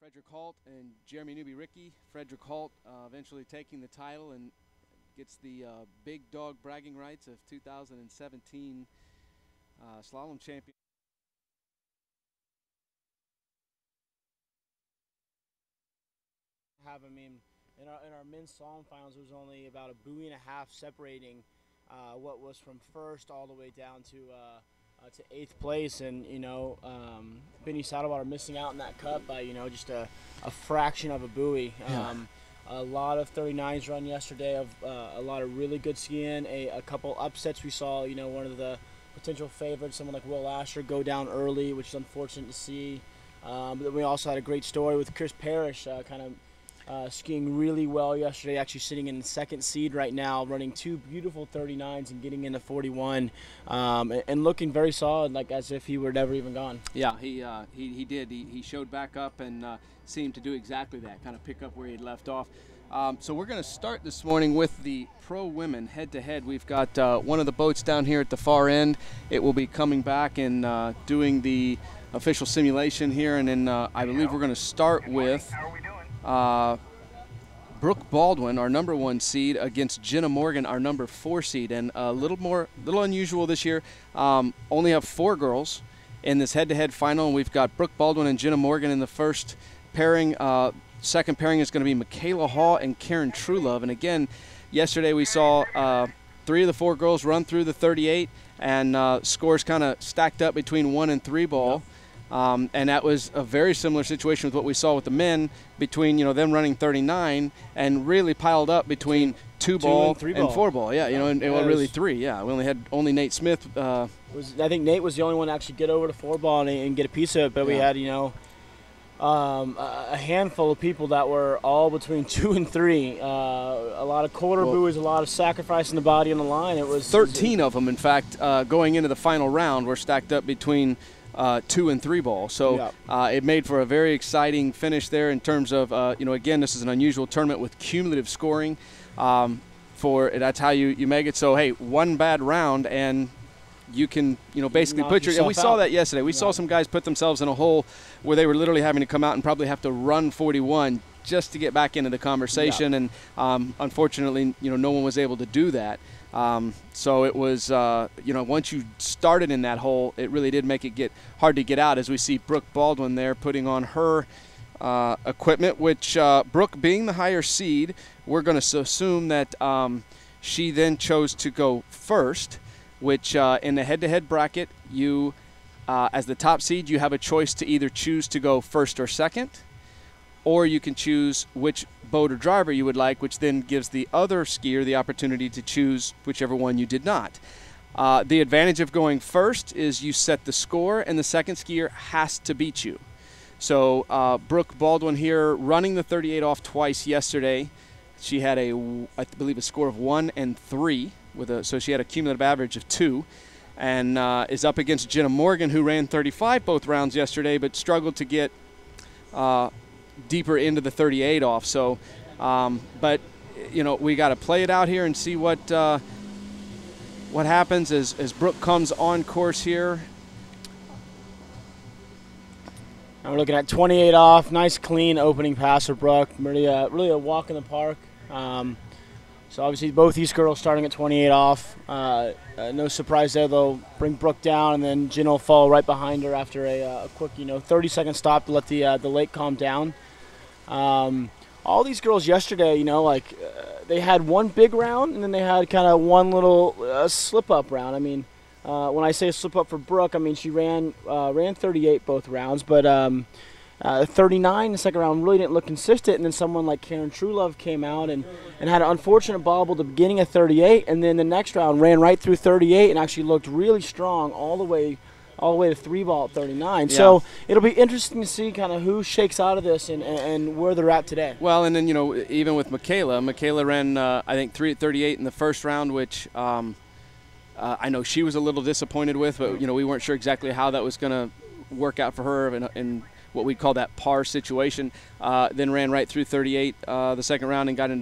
Frederick Holt and Jeremy Newby-Ricky. Frederick Holt eventually taking the title and gets the big dog bragging rights of 2017 slalom champion. I mean, in our men's slalom finals, there was only about a buoy and a half separating what was from first all the way down to 8th place, and Benny Saddlewater missing out in that cut by just a fraction of a buoy. A lot of 39s run yesterday, of a lot of really good skiing, a couple upsets. We saw one of the potential favorites, someone like Will Asher, go down early, which is unfortunate to see. But we also had a great story with Chris Parrish skiing really well yesterday, actually sitting in the 2nd seed right now, running 2 beautiful 39s and getting into 41, and looking very solid, like as if he were never even gone. Yeah, he did. He showed back up and seemed to do exactly that, kind of pick up where he had left off. So we're going to start this morning with the pro women head-to-head. We've got one of the boats down here at the far end. It will be coming back and doing the official simulation here, and then I believe we're going to start with Brooke Baldwin, our #1 seed, against Jenna Morgan, our #4 seed. And a little unusual this year. Only have 4 girls in this head-to-head final, and we've got Brooke Baldwin and Jenna Morgan in the first pairing. Second pairing is going to be Michaela Hall and Karen Truelove. And again, yesterday we saw 3 of the 4 girls run through the 38, and scores kind of stacked up between 1 and 3 ball. Yep. And that was a very similar situation with what we saw with the men, between them running 39 and really piled up between 2 ball and 4 ball. Yeah, and really 3. Yeah, we only Nate Smith. I think Nate was the only one to actually get over to 4 ball and get a piece of it. But we had a handful of people that were all between 2 and 3. A lot of quarter buoys, a lot of sacrificing the body on the line. It was 13 of them, in fact, going into the final round, were stacked up between 2 and 3 ball. So it made for a very exciting finish there in terms of, again, this is an unusual tournament with cumulative scoring. That's how you make it. So, hey, one bad round and you can, basically put and we saw that yesterday. We saw some guys put themselves in a hole where they were literally having to come out and probably have to run 41 just to get back into the conversation. And unfortunately, no one was able to do that. So it was, once you started in that hole, it really did make it get hard to get out, as we see Brooke Baldwin there putting on her equipment, which Brooke, being the higher seed, we're going to assume that she then chose to go first, which in the head-to-head bracket, you, as the top seed, you have a choice to either choose to go first or second, or you can choose which boat or driver you would like, which then gives the other skier the opportunity to choose whichever one you did not. The advantage of going first is you set the score, and the second skier has to beat you. So Brooke Baldwin here running the 38 off twice yesterday. She had I believe a score of 1 and 3, so she had a cumulative average of 2, and is up against Jenna Morgan, who ran 35 both rounds yesterday, but struggled to get deeper into the 38 off. So, but we got to play it out here and see what happens as Brooke comes on course here. And we're looking at 28 off, nice clean opening pass for Brooke. Really a walk in the park. So obviously both these girls starting at 28 off. No surprise there. They'll bring Brooke down, and then Jen will fall right behind her after a quick 30-second stop to let the lake calm down. All these girls yesterday, they had one big round, and then they had kind of one little slip-up round. I mean, when I say a slip-up for Brooke, I mean she ran 38 both rounds, but 39 in the second round really didn't look consistent. And then someone like Karen Truelove came out and had an unfortunate bobble at the beginning of 38, and then the next round ran right through 38 and actually looked really strong all the way to 3 ball at 39. Yeah. So it'll be interesting to see kind of who shakes out of this and where they're at today. Well, and then, even with Michaela ran, I think, 3 at 38 in the first round, which I know she was a little disappointed with, but, we weren't sure exactly how that was going to work out for her in what we call that par situation. Then ran right through 38 the second round and got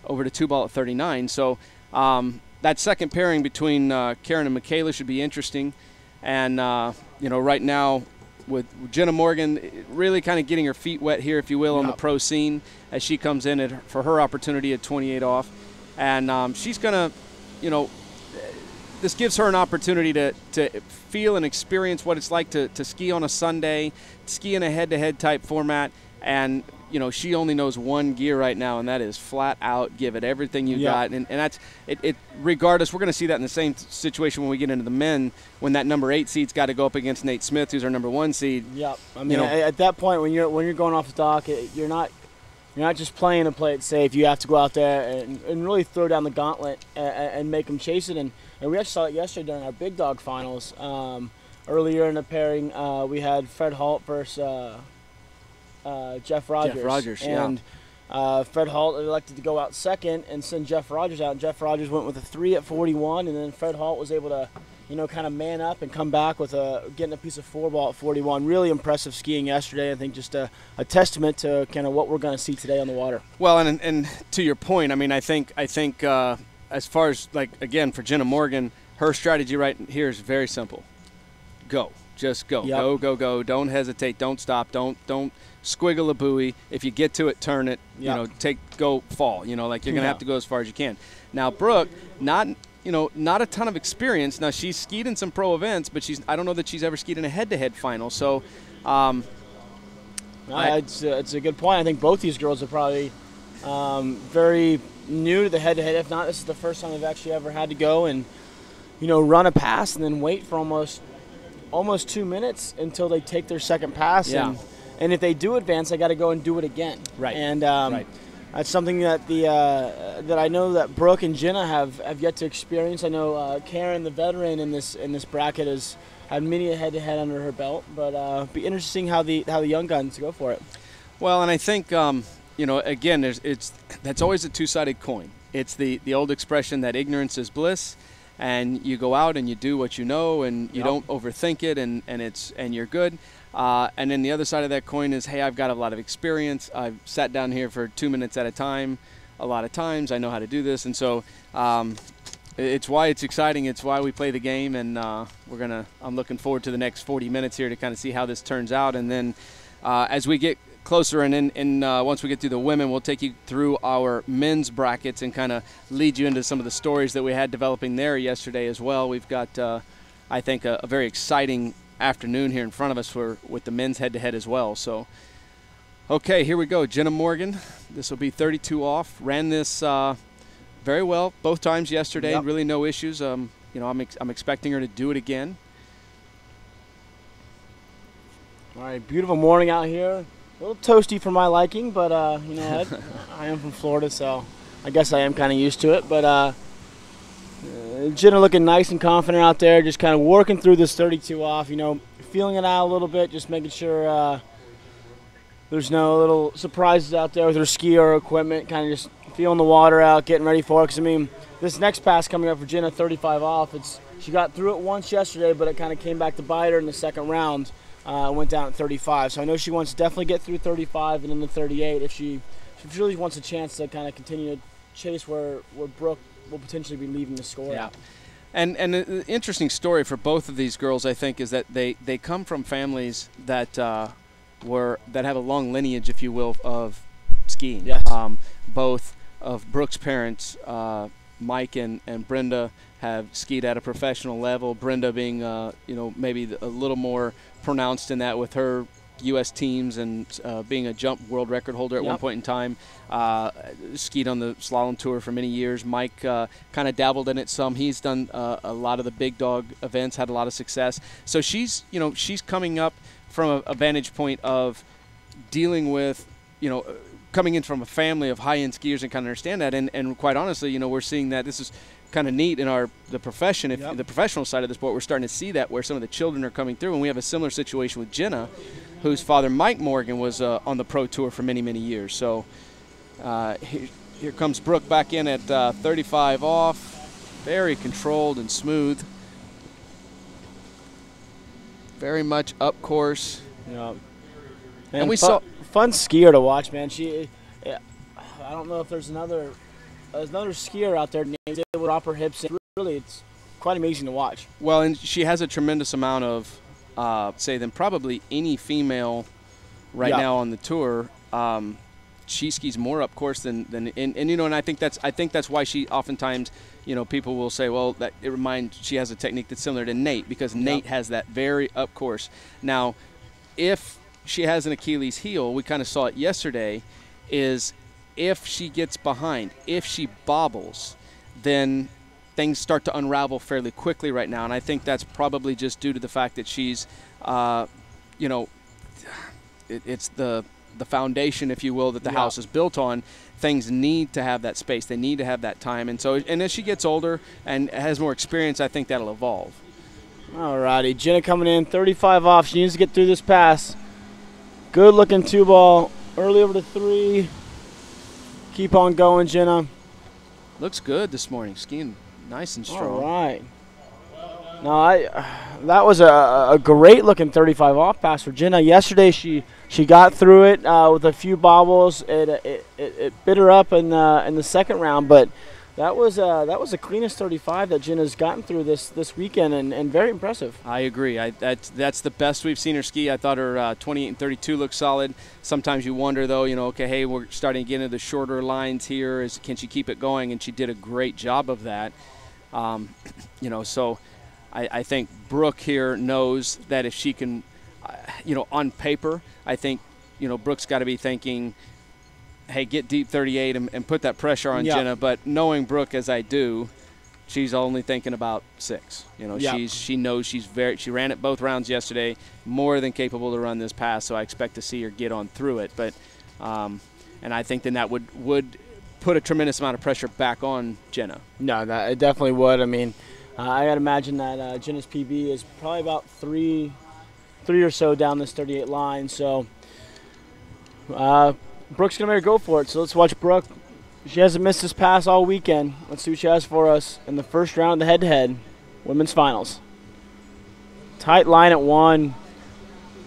over to 2 ball at 39. So that second pairing between Karen and Michaela should be interesting. And, right now with Jenna Morgan really kind of getting her feet wet here, if you will, on the pro scene as she comes in for her opportunity at 28 off. And she's going to, you know, this gives her an opportunity to feel and experience what it's like to ski on a Sunday, ski in a head-to-head type format. And, you know, she only knows one gear right now, and that is flat out give it everything you got. And that's it. Regardless, we're going to see that in the same situation when we get into the men, when that number 8 seed's got to go up against Nate Smith, who's our number 1 seed. Yep. I mean, at that point, when you're going off the dock, you're not just playing to play it safe. You have to go out there and really throw down the gauntlet and make them chase it. And we actually saw it yesterday during our big dog finals. Earlier in the pairing, we had Fred Halt versus Jeff Rogers. Jeff Rogers, and Fred Halt elected to go out second and send Jeff Rogers out. And Jeff Rogers went with a 3 at 41, and then Fred Halt was able to, you know, kind of man up and come back with getting a piece of 4-ball at 41. Really impressive skiing yesterday. I think just a testament to kind of what we're going to see today on the water. Well, and to your point, I mean, I think as far as, like, again, for Jenna Morgan, her strategy right here is very simple. Go. Just go. Yep. Go, go, go. Don't hesitate. Don't stop. Don't squiggle a buoy. If you get to it, turn it. Yep. You know, go fall. You know, like you're going to have to go as far as you can. Now, Brooke, not a ton of experience. Now, she's skied in some pro events, but I don't know that she's ever skied in a head-to-head final. So, it's a good point. I think both these girls are probably very new to the head-to-head. If not, this is the first time they've actually ever had to go and, you know, run a pass and then wait for almost 2 minutes until they take their second pass. Yeah. And if they do advance, they got to go and do it again. Right. And right. That's something that that I know that Brooke and Jenna have yet to experience. I know Karen, the veteran in this bracket, has had many a head-to-head under her belt. But be interesting how the young guns go for it. Well, and I think you know, again, that's always a two-sided coin. It's the old expression that ignorance is bliss. And you go out and you do what you know, and you don't overthink it, and you're good. And then the other side of that coin is, hey, I've got a lot of experience. I've sat down here for 2 minutes at a time, a lot of times. I know how to do this, and so it's why it's exciting. It's why we play the game, and I'm looking forward to the next 40 minutes here to kind of see how this turns out, and then as we get closer and once we get through the women, we'll take you through our men's brackets and kind of lead you into some of the stories that we had developing there yesterday as well. We've got, I think, a very exciting afternoon here in front of us with the men's head-to-head as well. So, okay, here we go. Jenna Morgan, this will be 32 off. Ran this very well both times yesterday. Yep. Really no issues. You know, I'm expecting her to do it again. All right, beautiful morning out here. A little toasty for my liking, but you know what? I am from Florida, so I guess I am kind of used to it. But Jenna looking nice and confident out there, just kind of working through this 32 off, you know, feeling it out a little bit, just making sure there's no little surprises out there with her ski or equipment, kind of just feeling the water out, getting ready for it. Because, I mean, this next pass coming up for Jenna, 35 off, she got through it once yesterday, but it kind of came back to bite her in the second round. Went down at 35, so I know she wants to definitely get through 35 and then the 38 if she really wants a chance to kind of continue to chase where Brooke will potentially be leaving the score. Yeah, and the interesting story for both of these girls, I think, is that they come from families that have a long lineage, if you will, of skiing. Yes. Both of Brooke's parents, Mike and Brenda, have skied at a professional level. Brenda being, you know, maybe a little more pronounced in that with her U.S. teams and being a jump world record holder at one point in time. Skied on the slalom tour for many years. Mike kind of dabbled in it some. He's done a lot of the big dog events, had a lot of success. So she's coming up from a vantage point of dealing with, you know, coming in from a family of high-end skiers and kind of understand that. And quite honestly, you know, we're seeing that this is kind of neat in the profession. The professional side of the sport, we're starting to see that where some of the children are coming through, and we have a similar situation with Jenna, whose father Mike Morgan was on the pro tour for many years. So here comes Brooke back in at 35 off, very controlled and smooth, very much up course. Yeah, and we saw fun skier to watch, man. I don't know if there's another skier out there named able to drop her hips in. Really, it's quite amazing to watch. Well, and she has a tremendous amount of say, than probably any female right now on the tour. She skis more up course than you know, and I think that's why she oftentimes, you know, people will say, well, that it reminds, she has a technique that's similar to Nate, because Nate has that very up course. Now, if she has an Achilles heel, we kind of saw it yesterday, is if she gets behind, if she bobbles, then things start to unravel fairly quickly right now, and I think that's probably just due to the fact that she's, you know, it's the foundation, if you will, that the house is built on. Things need to have that space. They need to have that time. And so, and as she gets older and has more experience, I think that'll evolve. All righty. Jenna coming in, 35 off. She needs to get through this pass. Good looking 2-ball. Early over to 3. Keep on going, Jenna. Looks good this morning. Skiing nice and strong. All right. No, that was a great looking 35 off pass for Jenna. Yesterday she got through it with a few bobbles. It bit her up in the second round, but that was the cleanest 35 that Jenna's gotten through this weekend, and very impressive. I agree. That's the best we've seen her ski. I thought her 28 and 32 looked solid. Sometimes you wonder, though, you know, okay, hey, we're starting to get into the shorter lines here. Can she keep it going? And she did a great job of that. You know, so I think Brooke here knows that if she can, you know, on paper, I think, you know, Brooke's got to be thinking, hey, get deep 38 and put that pressure on Jenna. But knowing Brooke as I do, she's only thinking about 6. You know, she knows she ran it both rounds yesterday, more than capable to run this pass. So I expect to see her get on through it. But and I think then that would put a tremendous amount of pressure back on Jenna. No, it definitely would. I mean, I got to imagine that Jenna's PB is probably about three or so down this 38 line. So Brooke's going to go for it. So let's watch Brooke. She hasn't missed this pass all weekend. Let's see what she has for us in the first round of the head-to-head women's finals. Tight line at 1.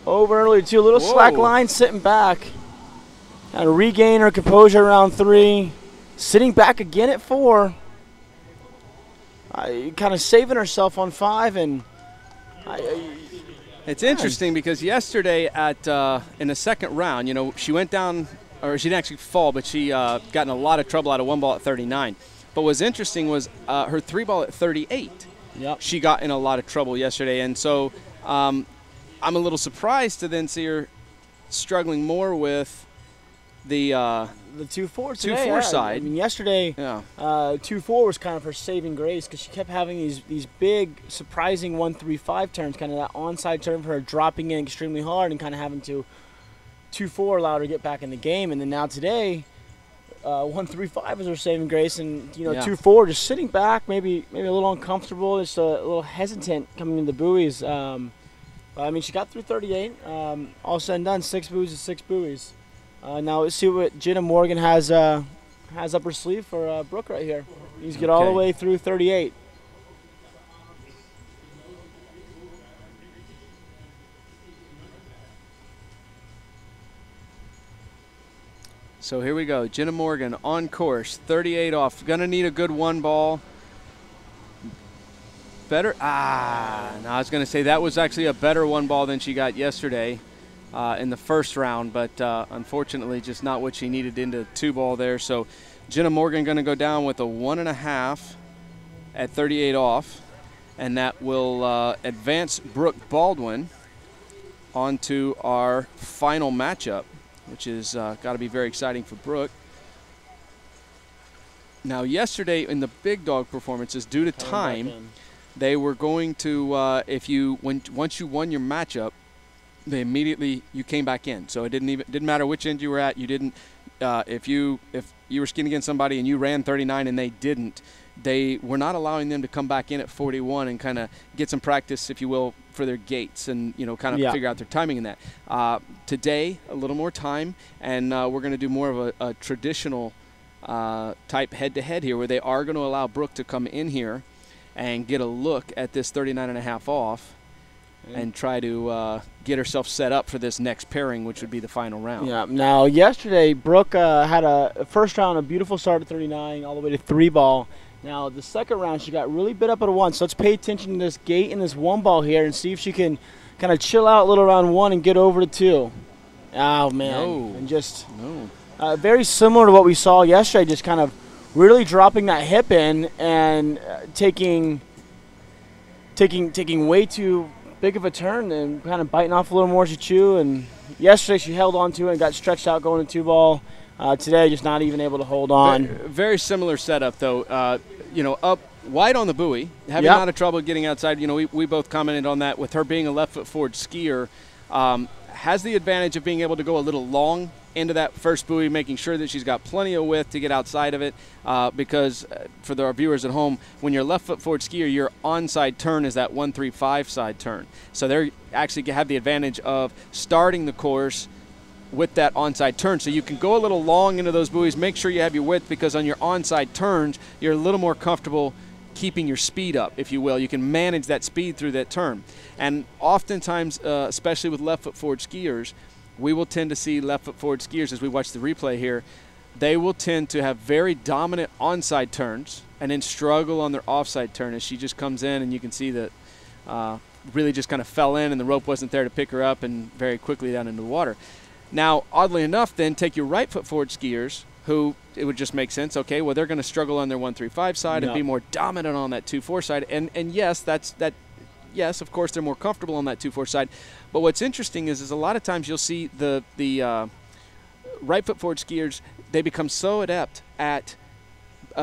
Over early 2. A little slack line sitting back. Kind of regain her composure around 3. Sitting back again at 4. Kind of saving herself on 5, and it's interesting because yesterday in the second round, you know, she went down, or she didn't actually fall, but she got in a lot of trouble out of 1 ball at 39. But what's interesting was her 3 ball at 38. Yep. She got in a lot of trouble yesterday, and so I'm a little surprised to then see her struggling more with the 2-4 today. 2-4 side. I mean, yesterday, 2-4 was kind of her saving grace because she kept having these big, surprising 1-3-5 turns, kind of that onside turn for her dropping in extremely hard and kind of having to 2-4 allowed her to get back in the game. And then now today, 1-3-5 is her saving grace, and 2-4 just sitting back, maybe a little uncomfortable, just a little hesitant coming into the buoys. I mean, she got through 38. All said and done, 6 buoys is 6 buoys. Now let's see what Jenna Morgan has up her sleeve for Brooke right here. He's get all the way through 38. So here we go. Jenna Morgan on course, 38 off. Gonna need a good 1 ball. Better. No, I was gonna say that was actually a better 1 ball than she got yesterday. In the first round, but unfortunately just not what she needed into 2 ball there. So Jenna Morgan going to go down with a 1.5 at 38 off, and that will advance Brooke Baldwin onto our final matchup, which is got to be very exciting for Brooke. Now yesterday in the big dog performances, due to time, they were going to once you won your matchup, you came back in. So it didn't matter which end you were at. You didn't if you were skiing against somebody and you ran 39 and they didn't, they were not allowing them to come back in at 41 and kind of get some practice, if you will, for their gates and kind of figure out their timing in that. Today, a little more time, and we're going to do more of a traditional type head-to-head here, where they are going to allow Brooke to come in here and get a look at this 39.5 off. And try to get herself set up for this next pairing, which would be the final round. Yeah. Now, yesterday, Brooke had a first round, a beautiful start at 39, all the way to 3 ball. Now, the second round, she got really bit up at a 1. So let's pay attention to this gate and this 1 ball here and see if she can kind of chill out a little around 1 and get over to 2. Oh, man. No. And just no. Very similar to what we saw yesterday, just kind of really dropping that hip in and taking way too big of a turn and kind of biting off a little more as you chew. And yesterday she held on to it and got stretched out going to 2-ball. Today, just not even able to hold on. Very similar setup, though. Up wide on the buoy, having a lot of trouble getting outside. We both commented on that with her being a left foot forward skier. Has the advantage of being able to go a little long into that first buoy, making sure that she's got plenty of width to get outside of it, because for our viewers at home, when you're a left foot forward skier, your onside turn is that 1-3-5 side turn. So they actually have the advantage of starting the course with that onside turn. So you can go a little long into those buoys, make sure you have your width, because on your onside turns, you're a little more comfortable keeping your speed up, if you will. You can manage that speed through that turn. And oftentimes, especially with left foot forward skiers, we will tend to see left foot forward skiers, as we watch the replay here, they will tend to have very dominant onside turns and then struggle on their offside turn as she just comes in, and you can see that really just kind of fell in and the rope wasn't there to pick her up and very quickly down into the water. Now, oddly enough, then take your right foot forward skiers, who it would just make sense, okay, well, they're going to struggle on their 1-3-5 side and be more dominant on that 2-4 side. And yes, yes, of course, they're more comfortable on that 2-4 side. But what's interesting is a lot of times you'll see the right foot forward skiers, they become so adept at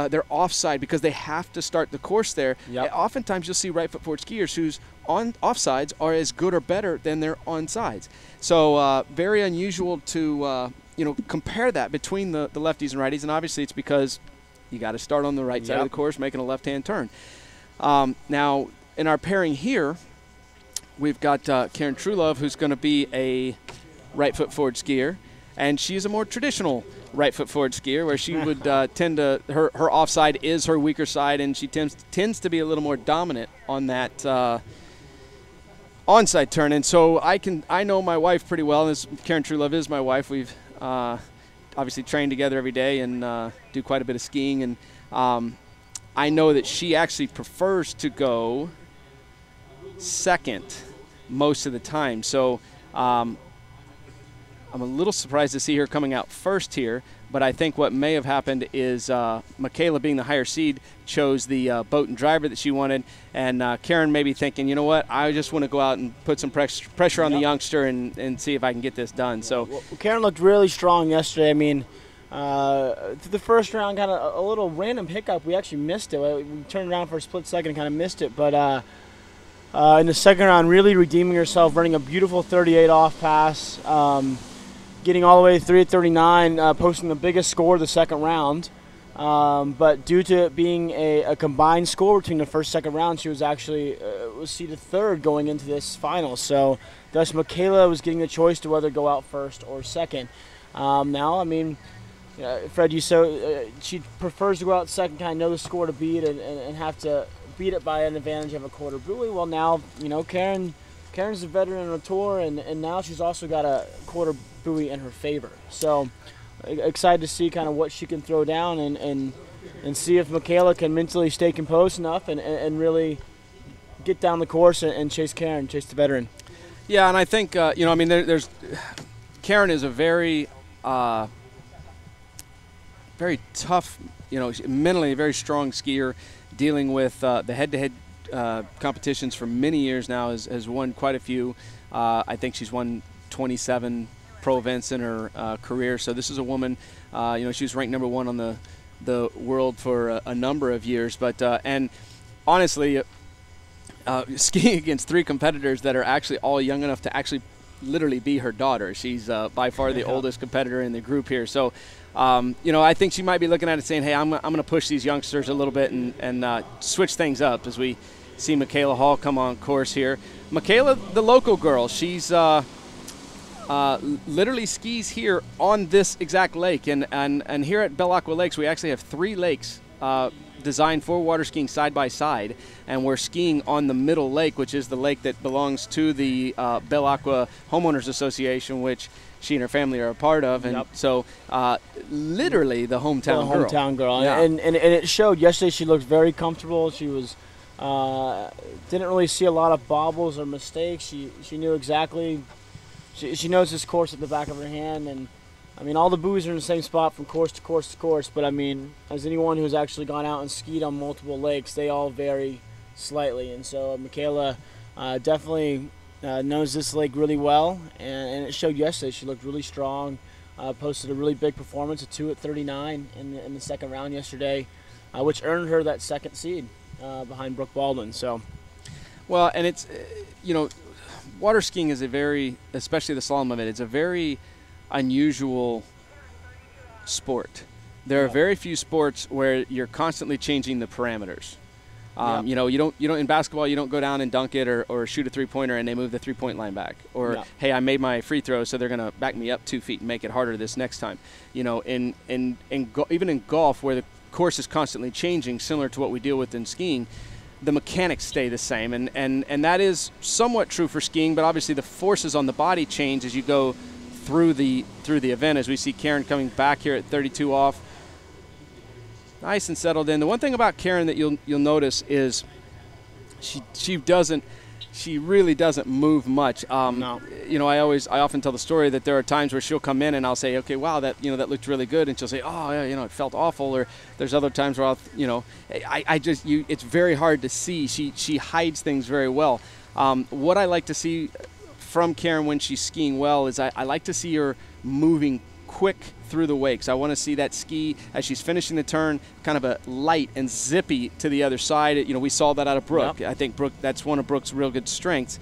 their offside because they have to start the course there. Oftentimes you'll see right foot forward skiers whose offsides are as good or better than their onsides. So very unusual to compare that between the lefties and righties, and obviously it's because you got to start on the right side of the course making a left-hand turn. Now, in our pairing here, we've got Karen Trulove, who's going to be a right foot forward skier, and she's a more traditional right foot forward skier, where she would tend to her offside is her weaker side, and she tends to be a little more dominant on that onside turn. And so I know my wife pretty well. As Karen Trulove is my wife. We've obviously train together every day and do quite a bit of skiing. And I know that she actually prefers to go second most of the time. So I'm a little surprised to see her coming out first here, but I think what may have happened is Michaela, being the higher seed, chose the boat and driver that she wanted, and Karen may be thinking, you know what, I just want to go out and put some pressure on the youngster and see if I can get this done. So well, Karen looked really strong yesterday. I mean, the first round got a little random hiccup. We actually missed it. We turned around for a split second and kind of missed it, but in the second round, really redeeming herself, running a beautiful 38 off pass, getting all the way to 3:39, posting the biggest score of the second round. But due to it being a combined score between the first and second round, she was actually was seeded third going into this final. So thus Michaela was getting the choice to whether go out first or second. Now, I mean, Fred, you she prefers to go out second, kind of know the score to beat and have to beat it by an advantage of a quarter buoy. Well, now, Karen's a veteran on the tour, and now she's also got a quarter buoy in her favor. So excited to see kind of what she can throw down and see if Michaela can mentally stay composed enough and really get down the course and chase the veteran. Yeah, and I think, there's Karen is a very very tough, mentally a very strong skier, dealing with the head-to-head competitions for many years now, has won quite a few. I think she's won 27 pro events in her career. So this is a woman, she was ranked #1 on the world for a number of years. But and honestly, skiing against 3 competitors that are actually all young enough to actually literally be her daughter. She's by far the oldest competitor in the group here. So I think she might be looking at it saying, hey, I'm going to push these youngsters a little bit and switch things up as we see Michaela Hall come on course here. Michaela, the local girl, she's literally skis here on this exact lake. And here at Belle Aqua Lakes, we actually have 3 lakes designed for water skiing side by side, and we're skiing on the middle lake, which is the lake that belongs to the Belle Aqua Homeowners Association, which she and her family are a part of. And so literally the hometown girl. Yeah. And it showed yesterday. She looked very comfortable. She was Didn't really see a lot of bobbles or mistakes. She knew exactly. She knows this course at the back of her hand, and I mean, all the buoys are in the same spot from course to course to course, but I mean, as anyone who's actually gone out and skied on multiple lakes, they all vary slightly. And so Michaela definitely knows this lake really well, and it showed yesterday. She looked really strong, posted a really big performance, a 2 at 39 in the second round yesterday, which earned her that second seed behind Brooke Baldwin. So, well, and it's, water skiing is a very, especially the slalom event, it's a very unusual sport. There are very few sports where you're constantly changing the parameters. You don't in basketball, you don't go down and dunk it or shoot a three-pointer and they move the three-point line back. Or hey, I made my free throw, so they're going to back me up 2 feet and make it harder this next time. Even in golf, where the course is constantly changing, similar to what we deal with in skiing, the mechanics stay the same, and that is somewhat true for skiing. But obviously, the forces on the body change as you go through the event. As we see Karen coming back here at 32 off, nice and settled in. The one thing about Karen that you'll notice is she really doesn't move much. No. I often tell the story that there are times where she'll come in and I'll say, okay, wow, that looked really good, and she'll say, oh yeah, it felt awful. Or there's other times where it's very hard to see. She hides things very well. What I like to see from Karen when she's skiing well is I like to see her moving quick through the wakes. I want to see that ski as she's finishing the turn, kind of a light and zippy to the other side. We saw that out of Brooke. Yep. I think Brooke, that's one of Brooke's real good strengths.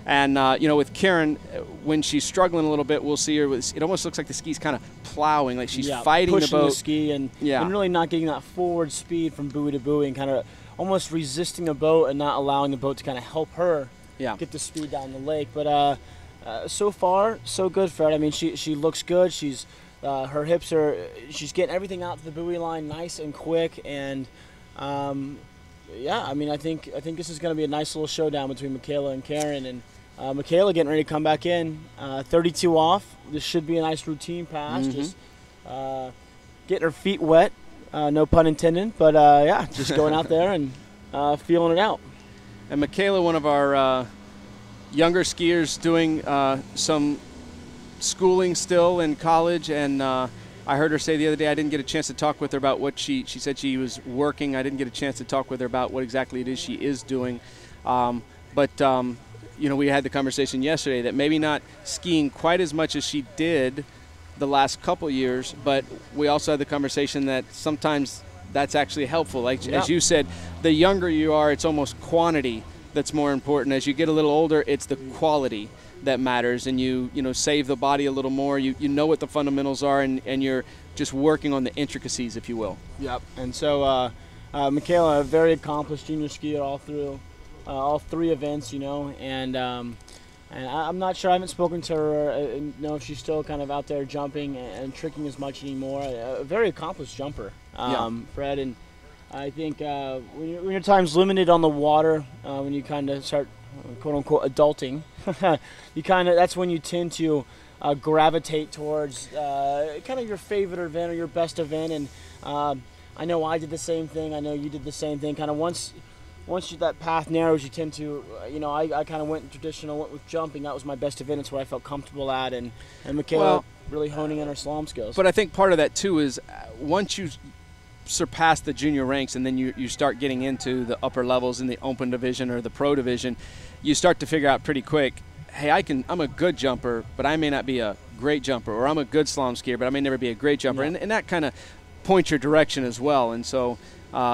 And with Karen, when she's struggling a little bit, we'll see her. It almost looks like the ski's kind of plowing, like she's fighting the boat. Pushing the ski and really not getting that forward speed from buoy to buoy, and kind of almost resisting the boat and not allowing the boat to kind of help her get the speed down the lake. But so far, so good, Fred. I mean, she looks good. She's her hips she's getting everything out to the buoy line nice and quick, and I mean, I think this is going to be a nice little showdown between Michaela and Karen, and Michaela getting ready to come back in, 32 off. This should be a nice routine pass, just getting her feet wet, no pun intended, but just going out there and feeling it out. And Michaela, one of our younger skiers, doing some schooling still in college, and I heard her say the other day, I didn't get a chance to talk with her about what she said she was working. I didn't get a chance to talk with her about what exactly it is she is doing. We had the conversation yesterday that maybe not skiing quite as much as she did the last couple years, but we also had the conversation that sometimes that's actually helpful. Like as you said, the younger you are, it's almost quantity that's more important. As you get a little older, it's the quality that matters, and you save the body a little more. You know what the fundamentals are, and you're just working on the intricacies, if you will. Yep. And so Michaela, a very accomplished junior skier all through all three events, and I'm not sure. I haven't spoken to her, know if she's still kind of out there jumping and tricking as much anymore. A very accomplished jumper, Fred. And I think when your time's limited on the water, when you kind of start quote unquote adulting, that's when you tend to gravitate towards kind of your favorite event or your best event. And I know I did the same thing. I know you did the same thing. Kind of once that path narrows, you tend to, I kind of went traditional, went with jumping. That was my best event. It's where I felt comfortable at. And Michaela really honing in her slalom skills. But I think part of that too is once you surpass the junior ranks and then you start getting into the upper levels in the open division or the pro division, you start to figure out pretty quick, hey, I'm a good jumper, but I may not be a great jumper, or I'm a good slalom skier, but I may never be a great jumper. Yeah. And that kind of points your direction as well. And so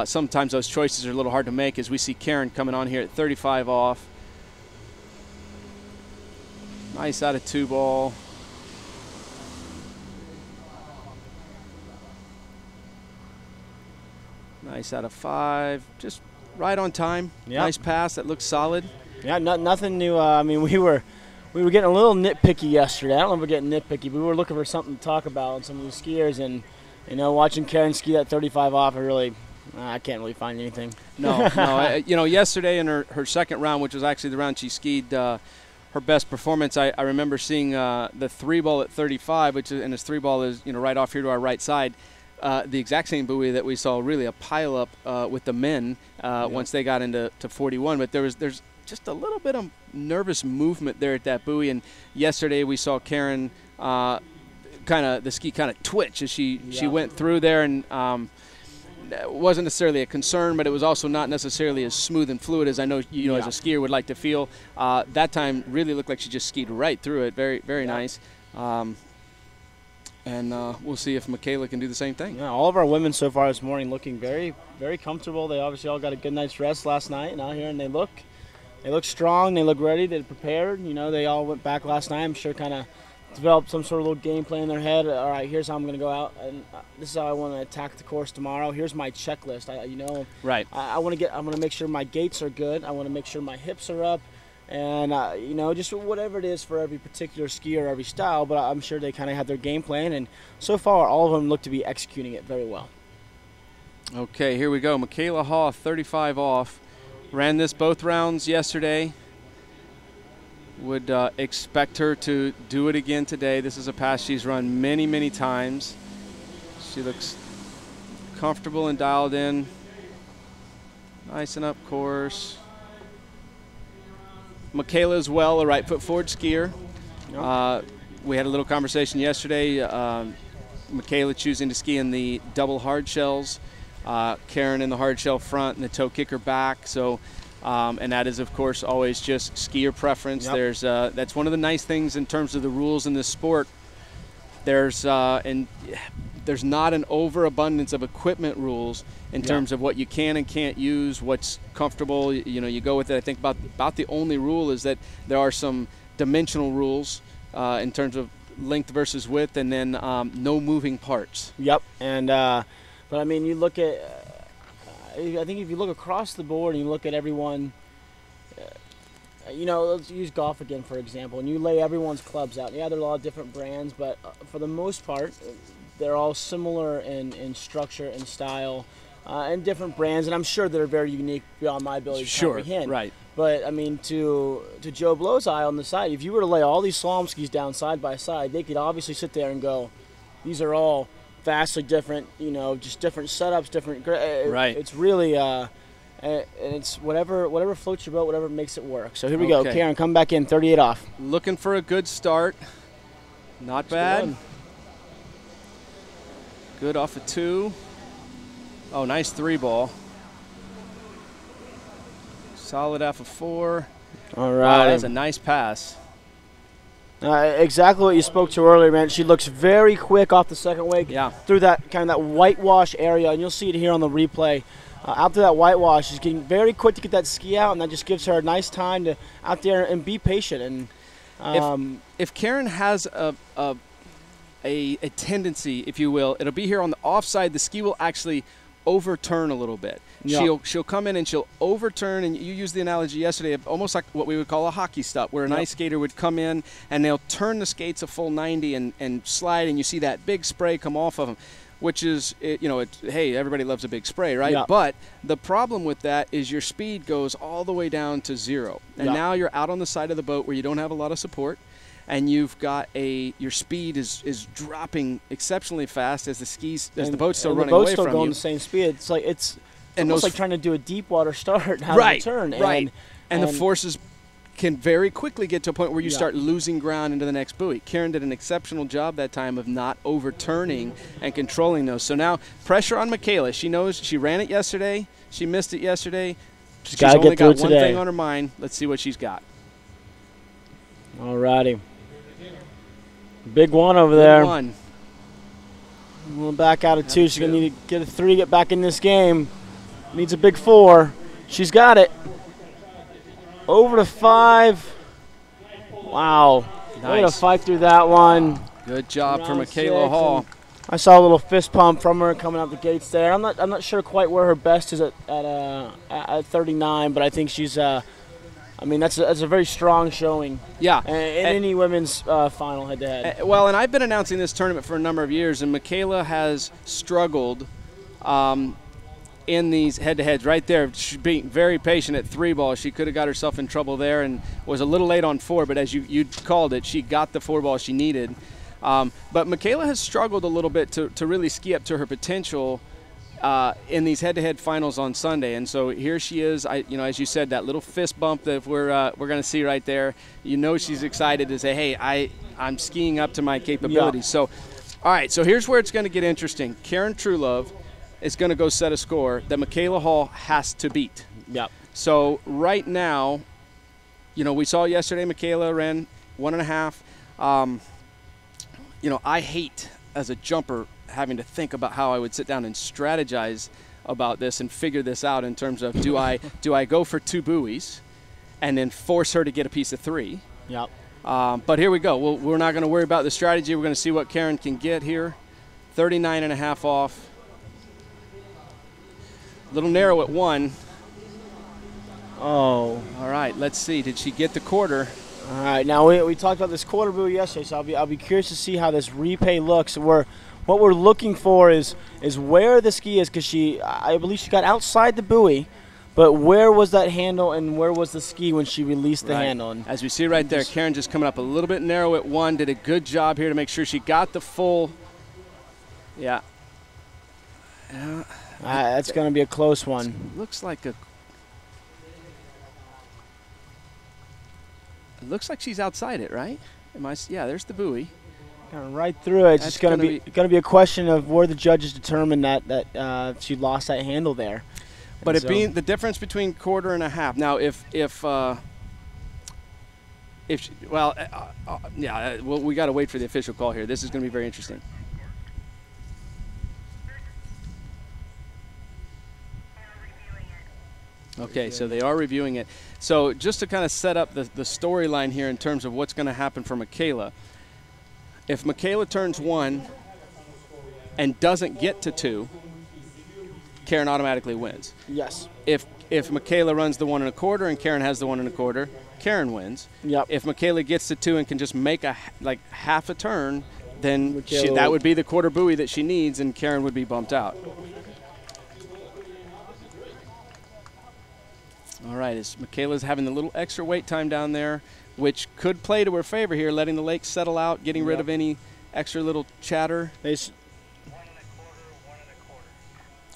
sometimes those choices are a little hard to make, as we see Karen coming on here at 35 off. Nice out of 2 ball. Nice out of 5. Just right on time. Yep. Nice pass. That looks solid. Yeah, nothing new. I mean, we were getting a little nitpicky yesterday. I don't know if we're getting nitpicky. We were looking for something to talk about on some of these skiers, and watching Karen ski that 35 off, I can't really find anything. No. Yesterday in her second round, which was actually the round she skied her best performance, I remember seeing the 3 ball at 35, and his 3 ball is right off here to our right side. the exact same buoy that we saw really a pile up with the men once they got into 41. But there's just a little bit of nervous movement there at that buoy. And yesterday we saw Karen the ski kind of twitch as she went through there, and it wasn't necessarily a concern, but it was also not necessarily as smooth and fluid as I know as a skier would like to feel. That time really looked like she just skied right through it. Very, very nice. And we'll see if Michaela can do the same thing. Yeah, all of our women so far this morning looking very, very comfortable. They obviously all got a good night's rest last night, and out here, and they look strong. They look ready. They're prepared. They all went back last night. I'm sure kind of developed some sort of little game plan in their head. All right, here's how I'm going to go out, and this is how I want to attack the course tomorrow. Here's my checklist. Right. I want to make sure my gaits are good. I want to make sure my hips are up, and just whatever it is for every particular skier, every style. But I'm sure they kind of have their game plan, and so far all of them look to be executing it very well. Okay, here we go. Michaela Haw, 35 off, ran this both rounds yesterday. Would expect her to do it again today. This is a pass she's run many, many times. She looks comfortable and dialed in. Nice and up course. Michaela as well, a right foot forward skier. We had a little conversation yesterday. Michaela choosing to ski in the double hard shells. Karen in the hard shell front and the toe kicker back. So. And that is, of course, always just skier preference. Yep. That's one of the nice things in terms of the rules in this sport. There's not an overabundance of equipment rules in terms of what you can and can't use, what's comfortable. You go with it. I think about the only rule is that there are some dimensional rules in terms of length versus width, and then no moving parts. Yep. And but I mean, you look at. I think if you look across the board and you look at everyone, let's use golf again, for example, and you lay everyone's clubs out. Yeah, there are a lot of different brands, but for the most part, they're all similar in structure and style and different brands, and I'm sure they're very unique beyond my ability to comprehend. Right. But, I mean, to Joe Blow's eye on the side, if you were to lay all these slalom skis down side by side, they could obviously sit there and go, these are all vastly different, just different setups, different. Right. It's really, and it's whatever floats your boat, whatever makes it work. So here we go. Karen, come back in, 38 off. Looking for a good start. Not bad. Good off of 2. Oh, nice 3 ball. Solid off of 4. All right. Wow, that's a nice pass. Exactly what you spoke to earlier, man. She looks very quick off the second wake through that kind of that whitewash area, and you'll see it here on the replay. Out through that whitewash, she's getting very quick to get that ski out, and that just gives her a nice time to out there and be patient. And if Karen has a tendency, if you will, it'll be here on the offside. The ski will actually overturn a little bit. Yep. She'll come in and she'll overturn, and you used the analogy yesterday of almost like what we would call a hockey stop, where an ice skater would come in and they'll turn the skates a full 90 and slide, and you see that big spray come off of them, which is, hey, everybody loves a big spray, right? Yep. But the problem with that is your speed goes all the way down to 0. And now you're out on the side of the boat where you don't have a lot of support, and you've got your speed is dropping exceptionally fast as the boat's still running away from you. The boat's still going the same speed. It's almost like trying to do a deep water start out of the turn. Right. And the forces can very quickly get to a point where you start losing ground into the next buoy. Karen did an exceptional job that time of not overturning and controlling those. So now pressure on Michaela. She knows she ran it yesterday. She missed it yesterday. She's only got one thing on her mind. Let's see what she's got. All righty. Big one over there. Big one. We'll back out of 2. She's going to need to get a 3 to get back in this game. Needs a big 4. She's got it. Over to 5. Wow. Nice. Way to fight through that one. Good job for Michaela Hall. I saw a little fist pump from her coming out the gates there. I'm not sure quite where her best is at 39, but I think she's that's a very strong showing. Yeah. In any women's final head-to-head. Well, and I've been announcing this tournament for a number of years, and Michaela has struggled in these head-to-heads right there. She's being very patient at 3 ball. She could have got herself in trouble there and was a little late on 4, but as you called it, she got the 4 ball she needed. But Michaela has struggled a little bit to really ski up to her potential in these head-to-head finals on Sunday, and so here she is. As you said, that little fist bump that we're going to see right there. She's excited to say, "Hey, I'm skiing up to my capabilities." Yeah. So, all right. So here's where it's going to get interesting. Karen Truelove is going to go set a score that Michaela Hall has to beat. Yep. So right now, we saw yesterday Michaela ran 1.5. I hate as a jumper having to think about how I would sit down and strategize about this and figure this out in terms of do I go for 2 buoys and then force her to get a piece of 3. Yep. But here we go. We're not going to worry about the strategy. We're going to see what Karen can get here. 39.5 off. A little narrow at 1. Oh. All right, let's see. Did she get the quarter? All right, now we talked about this quarter buoy yesterday, so I'll be curious to see how this repay looks. What we're looking for is where the ski is, because I believe she got outside the buoy, but where was that handle and where was the ski when she released the handle? And as we see right there, Karen just coming up a little bit narrow at 1, did a good job here to make sure she got the full. Yeah. That's going to be a close one. Looks like it looks like she's outside it, right? Yeah, there's the buoy. Right through it. It's just going to be a question of where the judges determine that she lost that handle there. But it being the difference between 1/4 and 1/2. Now, we got to wait for the official call here. This is going to be very interesting. Okay, so they are reviewing it. So just to kind of set up the storyline here in terms of what's going to happen for Michaela. If Michaela turns 1 and doesn't get to 2, Karen automatically wins. Yes. If Michaela runs the 1 1/4 and Karen has the 1 1/4, Karen wins. Yep. If Michaela gets to 2 and can just make half a turn, then that would be the quarter buoy that she needs, and Karen would be bumped out. All right, as Michaela's having a little extra wait time down there, which could play to her favor here, letting the lake settle out, getting rid of any extra little chatter. 1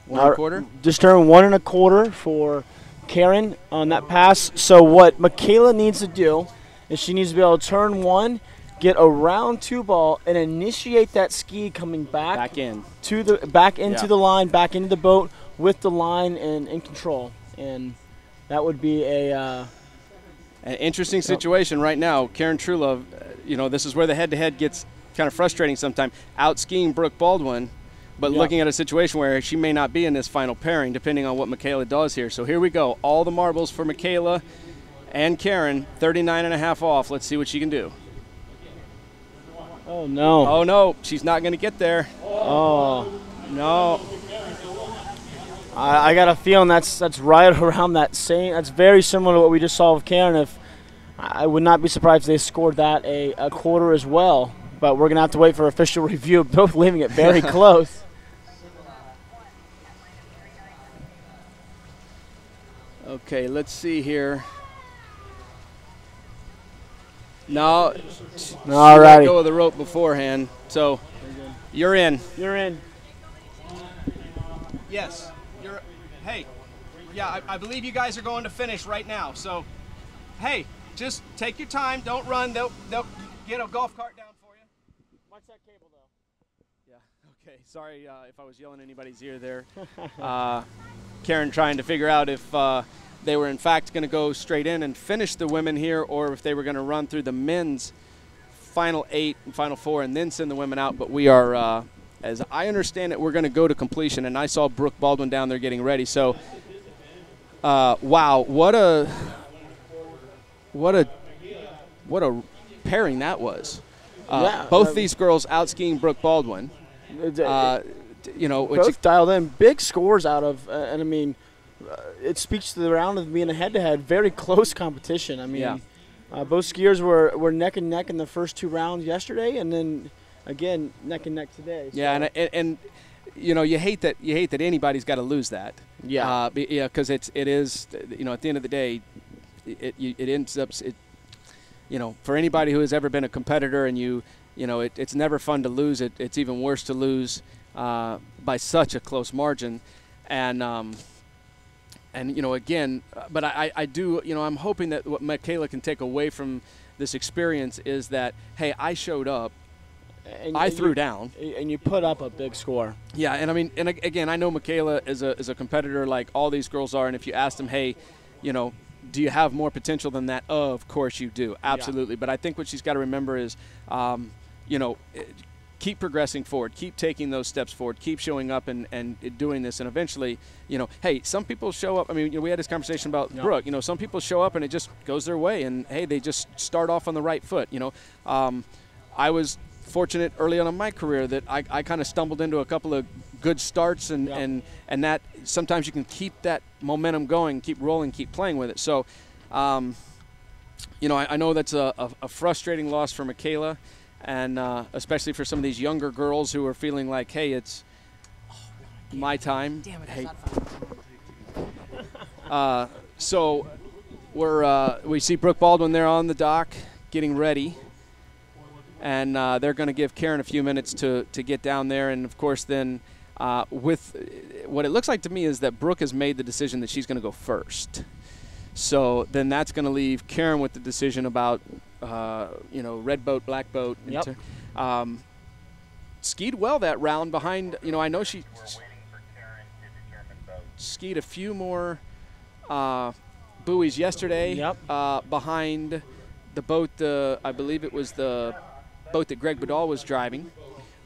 1/4? Just turned 1 1/4 for Karen on that pass. So what Michaela needs to do is she needs to be able to turn 1, get around 2 ball, and initiate that ski coming back into the line, back into the boat with the line and in control. And that would be an interesting situation right now. Karen Truelove, this is where the head-to-head gets kind of frustrating sometimes. Out skiing Brooke Baldwin, but looking at a situation where she may not be in this final pairing, depending on what Michaela does here. So here we go. All the marbles for Michaela and Karen. 39.5 off. Let's see what she can do. Oh no! Oh no! She's not going to get there. Oh no! I got a feeling that's right around that same. That's very similar to what we just saw with Karen. I would not be surprised if they scored that a 1/4 as well. But we're gonna have to wait for official review. Both leaving it very close. Okay, let's see here. No, all right. Go with the rope beforehand. So you're in. You're in. Yes. Hey, yeah, I believe you guys are going to finish right now. So, hey, just take your time. Don't run. They'll get a golf cart down for you. Watch that cable, though. Yeah, okay. Sorry if I was yelling anybody's ear there. Karen trying to figure out if they were, in fact, going to go straight in and finish the women here, or if they were going to run through the men's final 8 and final 4 and then send the women out. But we are... as I understand it, we're going to go to completion, and I saw Brooke Baldwin down there getting ready. So, wow, what a pairing that was. Both these girls out skiing Brooke Baldwin. Both dialed in big scores out of, and I mean, it speaks to the round of being a head-to-head, very close competition. I mean, both skiers were neck and neck in the first 2 rounds yesterday, and then. Again, neck and neck today. So. Yeah, and you hate that anybody's got to lose that. Yeah. Because it is at the end of the day, it ends up for anybody who has ever been a competitor and you it's never fun to lose. It's even worse to lose by such a close margin. And again, but I do, I'm hoping that what Michaela can take away from this experience is that, hey, I showed up, I threw down, and you put up a big score. Yeah, and I mean, and again, I know Michaela is a competitor like all these girls are, and if you ask them, hey, do you have more potential than that? Oh, of course you do, absolutely. Yeah. But I think what she's got to remember is, keep progressing forward, keep taking those steps forward, keep showing up and doing this, and eventually, hey, some people show up. I mean, we had this conversation about Brooke. Some people show up and it just goes their way, and hey, they just start off on the right foot. I was fortunate early on in my career that I kind of stumbled into a couple of good starts, and that sometimes you can keep that momentum going, keep rolling, keep playing with it. So, I know that's a frustrating loss for Michaela. And especially for some of these younger girls who are feeling like, hey, it's my time. Damn it, hey. So we see Brooke Baldwin there on the dock getting ready. And they're going to give Karen a few minutes to get down there. And, of course, then with what it looks like to me is that Brooke has made the decision that she's going to go first. So then that's going to leave Karen with the decision about red boat, black boat. Yep. Skied well that round behind. I know she skied a few more buoys yesterday. Yep. Behind the boat. I believe it was the boat that Greg Badal was driving,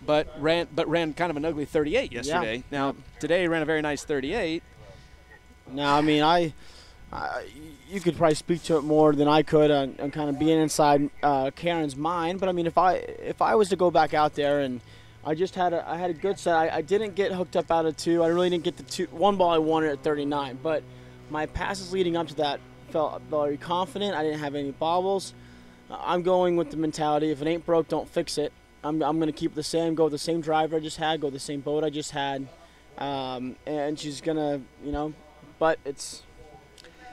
but ran kind of an ugly 38 yesterday. Yeah. Now today ran a very nice 38. Now, I mean, you could probably speak to it more than I could on kind of being inside Karen's mind. But I mean, if I was to go back out there and I had a good set, I didn't get hooked up out of 2. I really didn't get the one ball I wanted at 39. But my passes leading up to that felt very confident. I didn't have any bobbles. I'm going with the mentality: if it ain't broke, don't fix it. I'm going to keep the same, go with the same driver I just had, go with the same boat I just had, and she's gonna, but it's.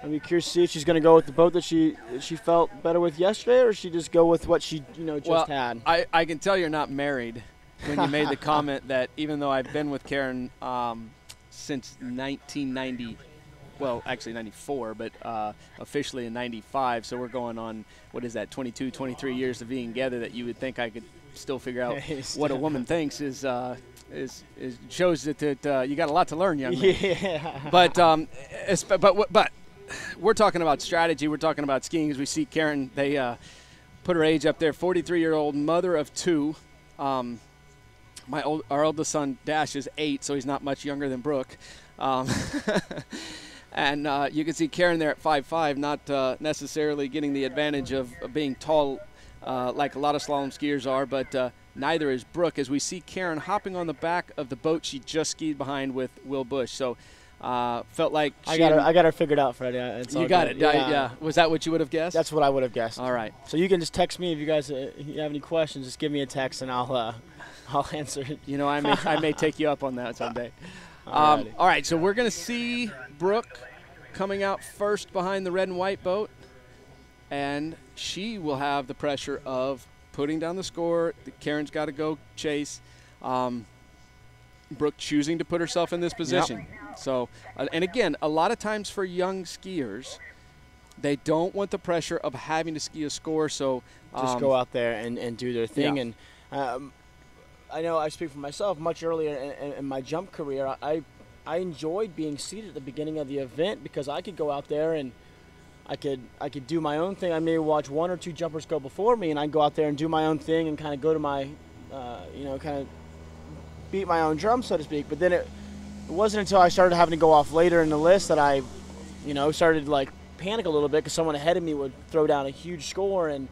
I'd be curious to see if she's going to go with the boat that she felt better with yesterday, or she just go with what she just had. I can tell you're not married when you made the comment that even though I've been with Karen since 1990, well, actually 94, but officially in 95, so we're going on, what is that, 22, 23 years of being together, that you would think I could still figure out what a woman thinks is shows that you got a lot to learn, young man. Yeah. But we're talking about strategy. We're talking about skiing. As we see Karen, they put her age up there, 43-year-old mother of 2. Our oldest son, Dash, is 8, so he's not much younger than Brooke. And you can see Karen there at 5'5", not necessarily getting the advantage of being tall like a lot of slalom skiers are, but neither is Brooke, as we see Karen hopping on the back of the boat she just skied behind with Will Bush. So felt like I got her figured out, Freddie. You got it. Yeah. Was that what you would have guessed? That's what I would have guessed. All right. So you can just text me if you guys if you have any questions. Just give me a text and I'll answer it. I may take you up on that someday. All right. So we're going to see Brooke coming out first behind the red and white boat, and she will have the pressure of putting down the score. Karen's got to go chase. Brooke choosing to put herself in this position. Yep. So, and again, a lot of times for young skiers, they don't want the pressure of having to ski a score. So just go out there and do their thing. Yeah. And I know I speak for myself. Much earlier in my jump career, I enjoyed being seated at the beginning of the event because I could go out there and I could do my own thing. I may watch 1 or 2 jumpers go before me, and I'd go out there and do my own thing and kind of go to my, kind of beat my own drum, so to speak. But then it wasn't until I started having to go off later in the list that I, started to like panic a little bit because someone ahead of me would throw down a huge score. And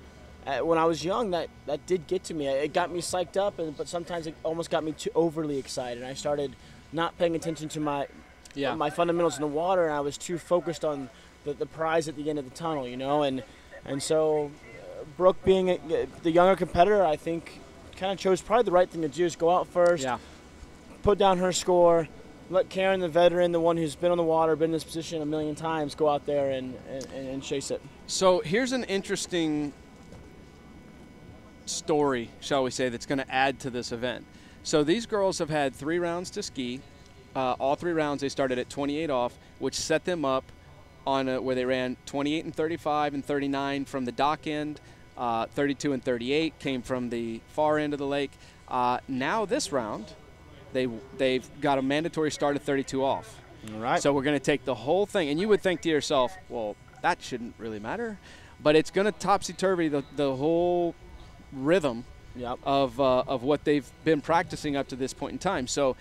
when I was young, that did get to me. It got me psyched up, but sometimes it almost got me too overly excited. And I started not paying attention to my fundamentals in the water, and I was too focused on the prize at the end of the tunnel, and so Brooke, being the younger competitor, I think kind of chose probably the right thing to do, is go out first, put down her score, let Karen, the veteran, the one who's been on the water, been in this position a million times, go out there and chase it. So here's an interesting story, shall we say, that's going to add to this event. So these girls have had 3 rounds to ski. All 3 rounds they started at 28 off, which set them up on where they ran 28 and 35 and 39 from the dock end. 32 and 38 came from the far end of the lake. Now this round, they've got a mandatory start at 32 off. All right. So we're going to take the whole thing, and you would think to yourself, well, that shouldn't really matter, but it's going to topsy-turvy the whole rhythm of what they've been practicing up to this point in time. So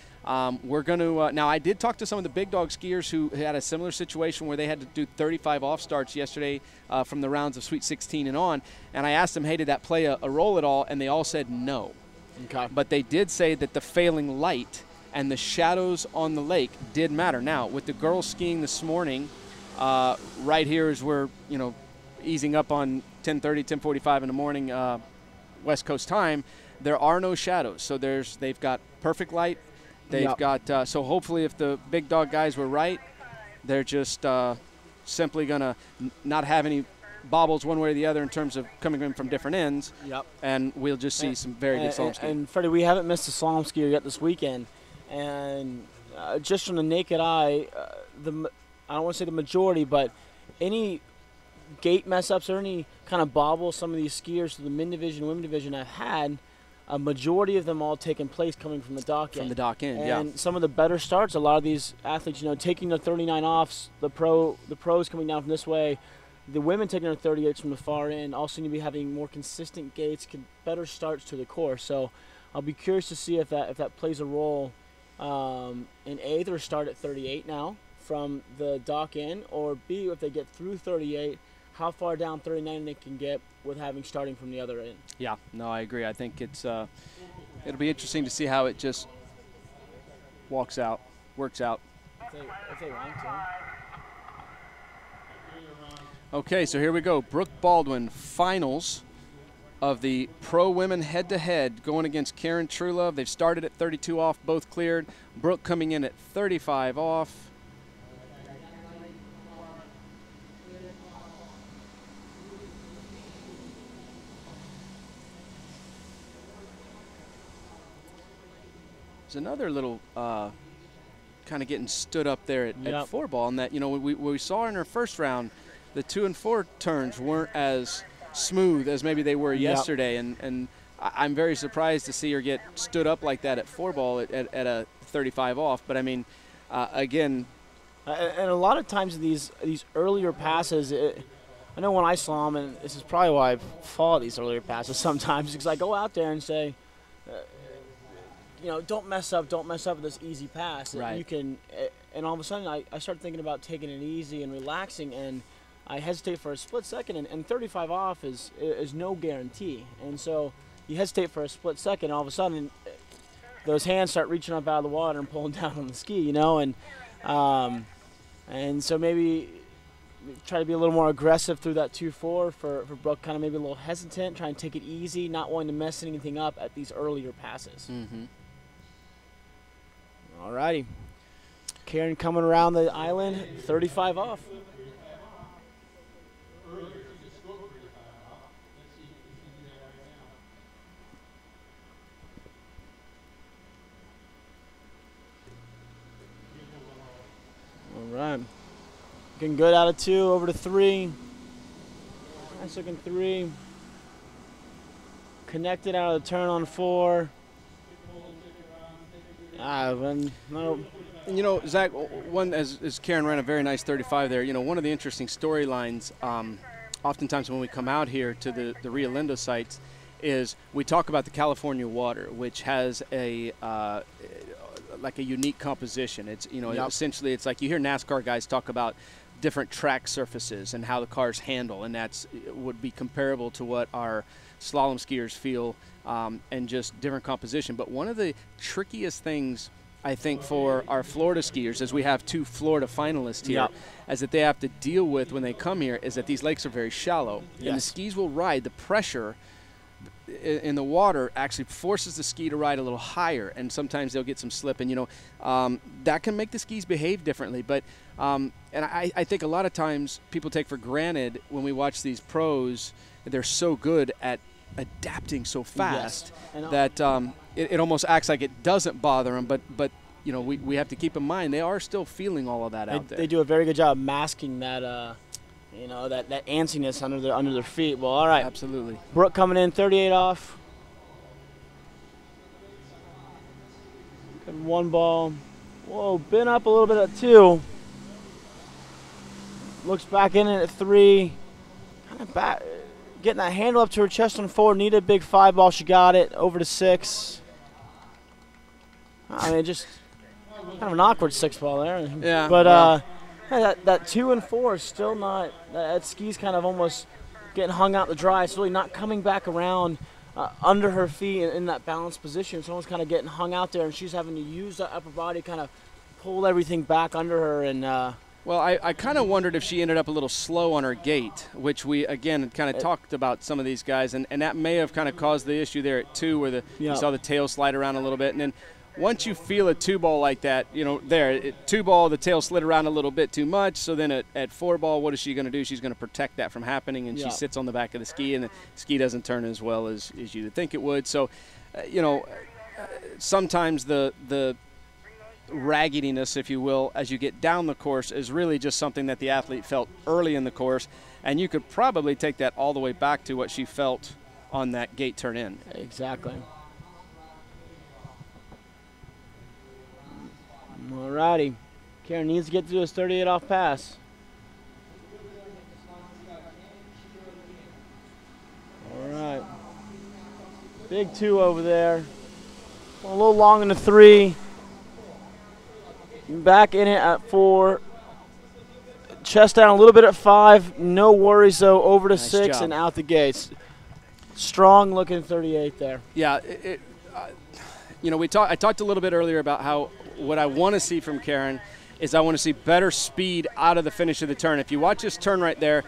we're going to now I did talk to some of the big dog skiers who had a similar situation where they had to do 35 off starts yesterday from the rounds of Sweet 16 and on, and I asked them, hey, did that play a role at all? And they all said no. Okay. But they did say that the failing light and the shadows on the lake did matter. Now, with the girls skiing this morning, right here as we're easing up on 10:30, 10:45 in the morning West Coast time, there are no shadows. So they've got perfect light. They've got so hopefully if the big dog guys were right, they're just simply gonna not have any bobbles one way or the other in terms of coming in from different ends. Yep. And we'll just see some very good slalom skiing. And Freddie, we haven't missed a slalom skier yet this weekend. And just from the naked eye, I don't want to say the majority, but any gate mess-ups or any kind of bobble some of these skiers to the men division, women division have had, a majority of them all taking place coming from the dock end. From the dock end, and some of the better starts, a lot of these athletes, taking their 39 offs, the pros coming down from this way, the women taking their 38s from the far end, all seem to be having more consistent gates, better starts to the course. So I'll be curious to see if that plays a role in A, their start at 38 now from the dock end, or B, if they get through 38, how far down 39 they can get with having starting from the other end. Yeah, no, I agree. I think it'll be interesting to see how it just works out. If they want to. Okay, so here we go. Brooke Baldwin, finals of the pro women head-to-head going against Karen Truelove. They've started at 32 off, both cleared. Brooke coming in at 35 off. There's another little kind of getting stood up there at 4 ball, and that we saw in her first round, the 2 and 4 turns weren't as smooth as maybe they were yesterday, and I'm very surprised to see her get stood up like that at 4 ball at a 35 off. But I mean, again, and a lot of times these earlier passes, I know when I slalom, and this is probably why I fall at these earlier passes sometimes, because I go out there and say, don't mess up with this easy pass. Right. You can, and all of a sudden I start thinking about taking it easy and relaxing, and I hesitate for a split second, and 35 off is no guarantee. And so you hesitate for a split second, and all of a sudden those hands start reaching up out of the water and pulling down on the ski, and so maybe try to be a little more aggressive through that 2-4 for Brooke, kind of maybe a little hesitant, trying to take it easy, not wanting to mess anything up at these earlier passes. Mm-hmm. All righty. Karen coming around the island, 35 off. All right. Looking good out of 2, over to 3. Nice looking 3. Connected out of the turn on 4. No. Zach, as Karen ran a very nice 35 there, one of the interesting storylines, oftentimes when we come out here to the Rio Linda sites, is we talk about the California water, which has a unique composition. It's essentially it's like you hear NASCAR guys talk about different track surfaces and how the cars handle, and would be comparable to what our slalom skiers feel, and just different composition. But one of the trickiest things I think for our Florida skiers, as we have 2 Florida finalists here, is that they have to deal with when they come here, is that these lakes are very shallow. Yes. And the skis will ride. The pressure in the water actually forces the ski to ride a little higher, and sometimes they'll get some slip, and that can make the skis behave differently. But and I think a lot of times people take for granted when we watch these pros, they're so good at adapting so fast yes. that it almost acts like it doesn't bother them. But you know, we have to keep in mind they are still feeling all of that out there. They do a very good job masking that, you know, that antsiness under their feet. Well, all right. Absolutely. Brooke coming in, 38 off. And 1 ball. Whoa, been up a little bit at 2. Looks back in it at 3. Kind of back, getting that handle up to her chest on 4. Needed a big 5 ball. She got it over to 6. I mean, just kind of an awkward 6 ball there. Yeah. But that 2 and 4 is still not. That ski's kind of almost getting hung out to dry. It's really not coming back around under her feet in that balanced position. It's almost kind of getting hung out there, and she's having to use the upper body, kind of pull everything back under her. And well, I kind of wondered if she ended up a little slow on her gait, which we, again, kind of talked about some of these guys, and that may have kind of caused the issue there at 2 where you saw the tail slide around a little bit. And then once you feel a 2 ball like that, you know, 2 ball, the tail slid around a little bit too much. So then at 4 ball, what is she going to do? She's going to protect that from happening, and she sits on the back of the ski, and the ski doesn't turn as well as you would think it would. So, you know, sometimes the raggediness, if you will, as you get down the course is really just something that the athlete felt early in the course, and you could probably take that all the way back to what she felt on that gate turn in. Exactly. All righty. Karen needs to get through his 38 off pass. All right. Big 2 over there. A little long in the 3. Back in it at 4. Chest down a little bit at 5. No worries, though, over to Nice 6 job. and out the gates. Strong looking 38 there. Yeah. You know, I talked a little bit earlier about how what I want to see from Karen is I want to see better speed out of the finish of the turn. If you watch this turn right there,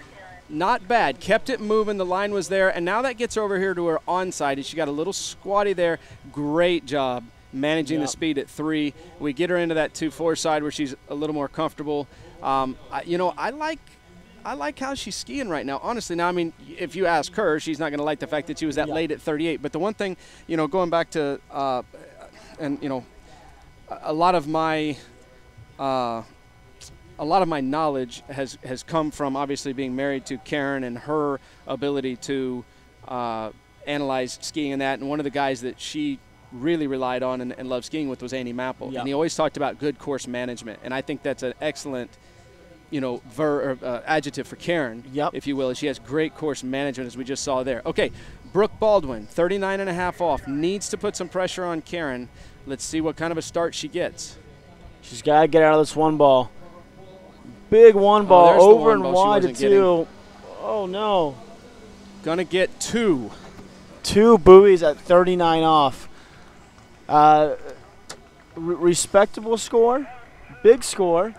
not bad. Kept it moving. The line was there. And now that gets over here to her onside. She got a little squatty there. Great job managing the speed at 3. We get her into that 2-4 side where she's a little more comfortable. You know, I like how she's skiing right now, honestly. Now, I mean, if you ask her, she's not going to like the fact that she was that late at 38. But the one thing, you know, going back to, and, you know, a lot of my knowledge has come from obviously being married to Karen and her ability to analyze skiing and that. And one of the guys that she really relied on and loved skiing with was Andy Mapple. And he always talked about good course management. And I think that's an excellent, you know, adjective for Karen, if you will. She has great course management, as we just saw there. Okay, Brooke Baldwin, 39.5 off, needs to put some pressure on Karen. Let's see what kind of a start she gets. She's got to get out of this 1 ball. Big 1 ball over and wide to 2. Oh, no. Gonna get 2. 2 buoys at 39 off. Respectable score. Big score.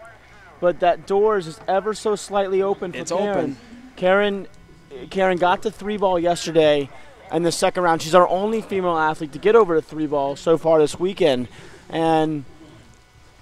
But that door is just ever so slightly open for Karen. Open. Karen got the 3 ball yesterday in the second round. She's our only female athlete to get over the 3 ball so far this weekend. And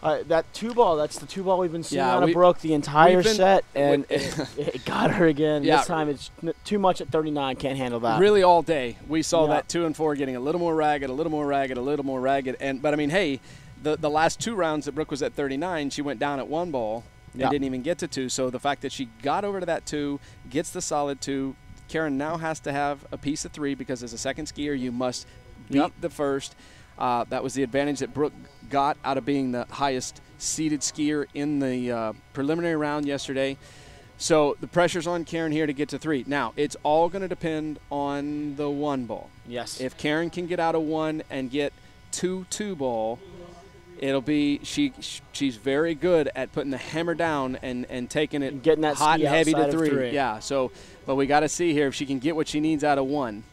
that 2 ball, that's the 2 ball we've been seeing out of Brooke the entire set. And it got her again. This time it's too much at 39. Can't handle that. Really all day. We saw that 2 and 4 getting a little more ragged, a little more ragged, a little more ragged. But, I mean, hey, the last 2 rounds that Brooke was at 39, she went down at 1 ball and didn't even get to 2. So the fact that she got over to that 2, gets the solid 2, Karen now has to have a piece of 3 because as a second skier you must beat the first. That was the advantage that Brooke got out of being the highest seeded skier in the preliminary round yesterday. So the pressure's on Karen here to get to 3. Now, it's all going to depend on the 1 ball. Yes. If Karen can get out of 1 and get 2 ball, it'll be she's very good at putting the hammer down and taking it, getting that hot and heavy to 3. Yeah. So, but we got to see here if she can get what she needs out of 1.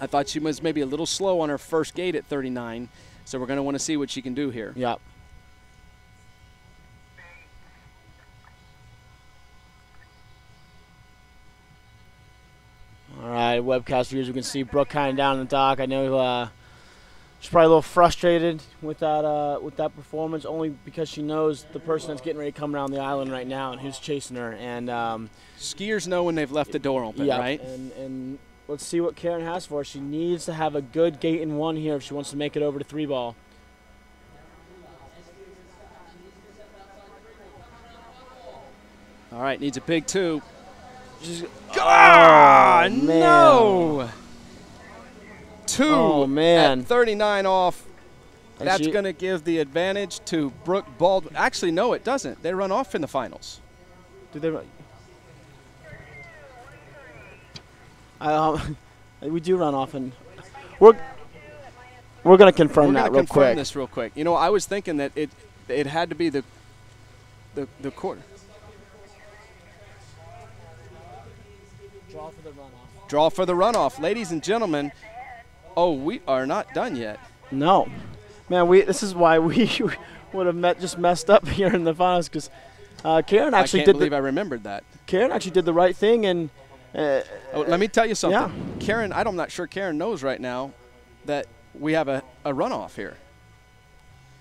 I thought she was maybe a little slow on her first gate at 39, so we're going to want to see what she can do here. Yep. All right, webcast viewers, we can see Brooke kind of down in the dock. I know she's probably a little frustrated with that performance, only because she knows the person that's getting ready to come around the island right now and who's chasing her. And skiers know when they've left the door open, right? And let's see what Karen has for her. She needs to have a good gate in 1 here if she wants to make it over to 3 ball. All right, needs a big 2. Man. No! 2 man. At 39 off. And That's going to give the advantage to Brooke Baldwin. Actually, no, it doesn't. They run off in the finals. Do they run? We do run off, and we're going to confirm that real quick. Confirm this real quick. You know, I was thinking that it had to be the quarter. Draw for the runoff. Draw for the runoff, ladies and gentlemen. Oh, we are not done yet. No, man. This is why we would have just messed up here in the finals, because Karen actually I remembered that. Karen actually did the right thing, and let me tell you something. Yeah. Karen, I'm not sure Karen knows right now that we have a runoff here.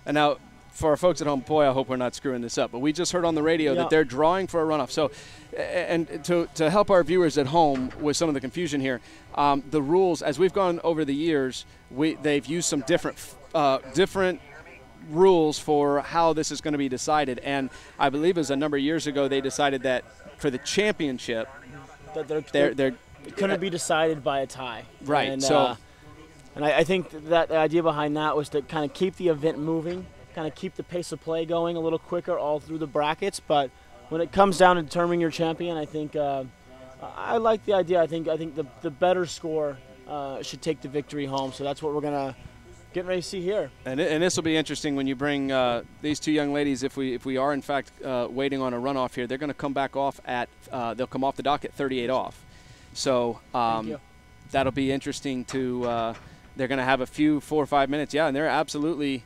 And now, for our folks at home, boy, I hope we're not screwing this up. But we just heard on the radio that they're drawing for a runoff. So, and to help our viewers at home with some of the confusion here, the rules, as we've gone over the years, they've used some different rules for how this is going to be decided. And I believe it was a number of years ago they decided that for the championship, they're couldn't be decided by a tie. Right. And, so, and I think that the idea behind that was to kind of keep the event moving, kind of keep the pace of play going a little quicker all through the brackets. But when it comes down to determining your champion, I think I like the idea. I think the better score should take the victory home. So that's what we're gonna get ready to see here. And this will be interesting when you bring these 2 young ladies. If we are in fact waiting on a runoff here, they're going to come back off at they'll come off the dock at 38 off. So that'll be interesting to. They're going to have a few 4 or 5 minutes. Yeah, and they're absolutely.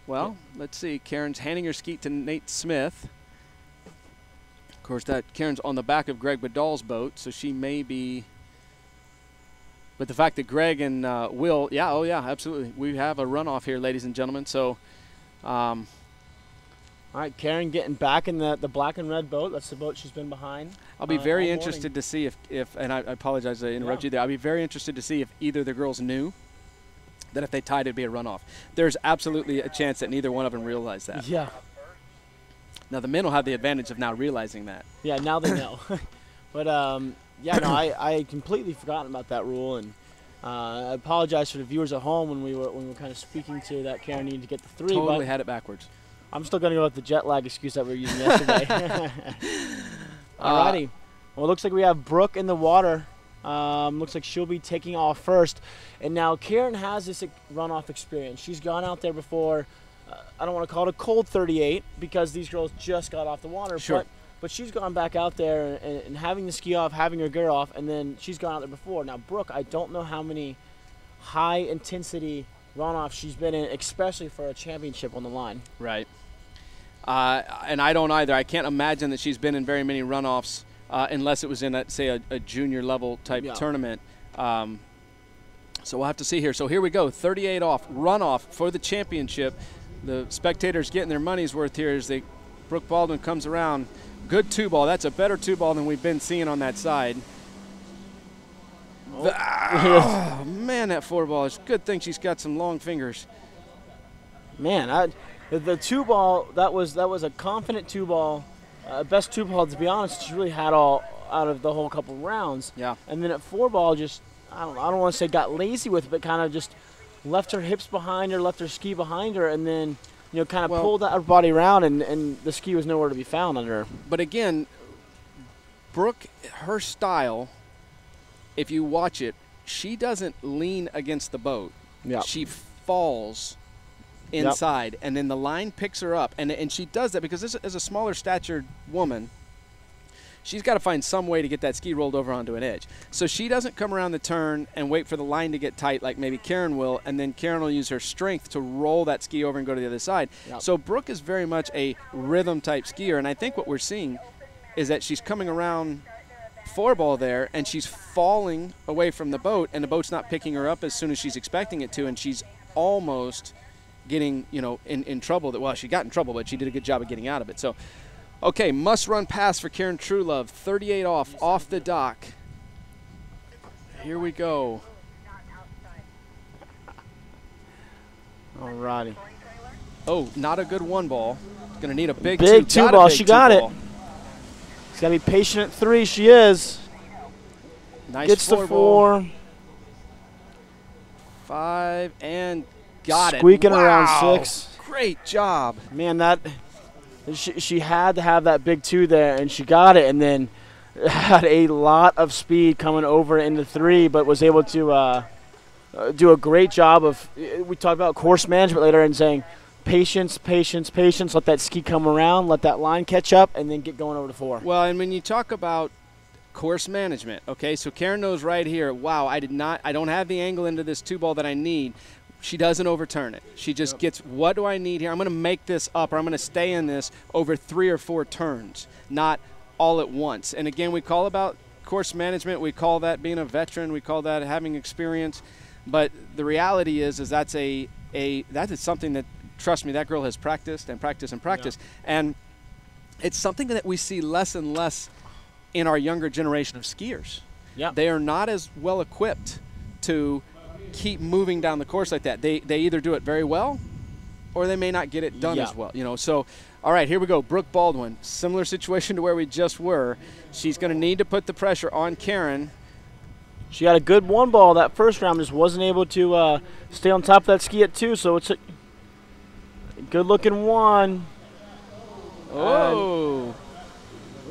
Well, let's see. Karen's handing her skeet to Nate Smith. Of course, Karen's on the back of Greg Badal's boat, so she may be. But the fact that Greg and Will, absolutely. We have a runoff here, ladies and gentlemen. So, all right, Karen getting back in the black and red boat. That's the boat she's been behind. I'll be very interested to see if and I apologize to interrupt you there. I'll be very interested to see if either of the girls knew that if they tied, it'd be a runoff. There's absolutely a chance that neither one of them realized that. Yeah. Now, the men will have the advantage of now realizing that. Yeah, now they know. But, yeah, no, I had completely forgotten about that rule, and I apologize for the viewers at home when we were kind of speaking to that Karen needed to get the 3. Totally had it backwards. I'm still going to go with the jet lag excuse that we were using yesterday. All righty. Well, it looks like we have Brooke in the water. Looks like she'll be taking off first. And now Karen has this runoff experience. She's gone out there before. I don't want to call it a cold 38 because these girls just got off the water. Sure. But she's gone back out there and having the ski off, having her gear off, and then she's gone out there before. Now, Brooke, I don't know how many high-intensity runoffs she's been in, especially for a championship on the line. Right. And I don't either. I can't imagine that she's been in very many runoffs unless it was in, say, a junior-level type tournament. So we'll have to see here. So here we go, 38 off, runoff for the championship. The spectators getting their money's worth here as Brooke Baldwin comes around. Good 2-ball. That's a better 2-ball than we've been seeing on that side. Oh, man, that 4-ball is good thing she's got some long fingers. Man, the 2-ball, that was a confident 2-ball. Best 2-ball, to be honest, she really had all out of the whole couple rounds. Yeah. And then at 4-ball, just, I don't want to say got lazy with it, but kind of just left her hips behind her, left her ski behind her, and then, kind of pulled her body around, and the ski was nowhere to be found under her. But again, Brooke, her style, if you watch it, she doesn't lean against the boat. Yep. She falls inside, and then the line picks her up. And she does that because this is a smaller statured woman. She's got to find some way to get that ski rolled over onto an edge. So she doesn't come around the turn and wait for the line to get tight like maybe Karen will, and then Karen will use her strength to roll that ski over and go to the other side. Yep. So Brooke is very much a rhythm-type skier, and I think what we're seeing is that she's coming around 4-ball there, and she's falling away from the boat, and the boat's not picking her up as soon as she's expecting it to, and she's almost getting, in trouble. Well, she got in trouble, but she did a good job of getting out of it. So, okay, must-run pass for Karen Truelove, 38 off the dock. Here we go. All righty. Oh, not a good one ball. Going to need a big two ball. She got it. She's got to be patient at 3. She is. Nice. Gets the 4. 5 and got it. Squeaking around 6. Great job. Man, that she had to have that big 2 there, and she got it, and then had a lot of speed coming over into 3, but was able to do a great job of, we talked about course management later and saying patience, patience, patience, let that ski come around, let that line catch up, and then get going over to 4. Well, and when you talk about course management, okay, so Karen knows right here, wow, I don't have the angle into this 2 ball that I need. She doesn't overturn it. She just gets, what do I need here? I'm going to make this up, or I'm going to stay in this over 3 or 4 turns, not all at once. And again, we call about course management. We call that being a veteran. We call that having experience. But the reality is that is something that, trust me, that girl has practiced and practiced and practiced. Yeah. And it's something that we see less and less in our younger generation of skiers. Yeah. They are not as well equipped to keep moving down the course like that. They either do it very well or they may not get it done as well. So all right, here we go. Brooke Baldwin, similar situation to where we just were. She's going to need to put the pressure on Karen. She had a good 1 ball that first round, just wasn't able to stay on top of that ski at 2, so it's a good-looking 1. Oh.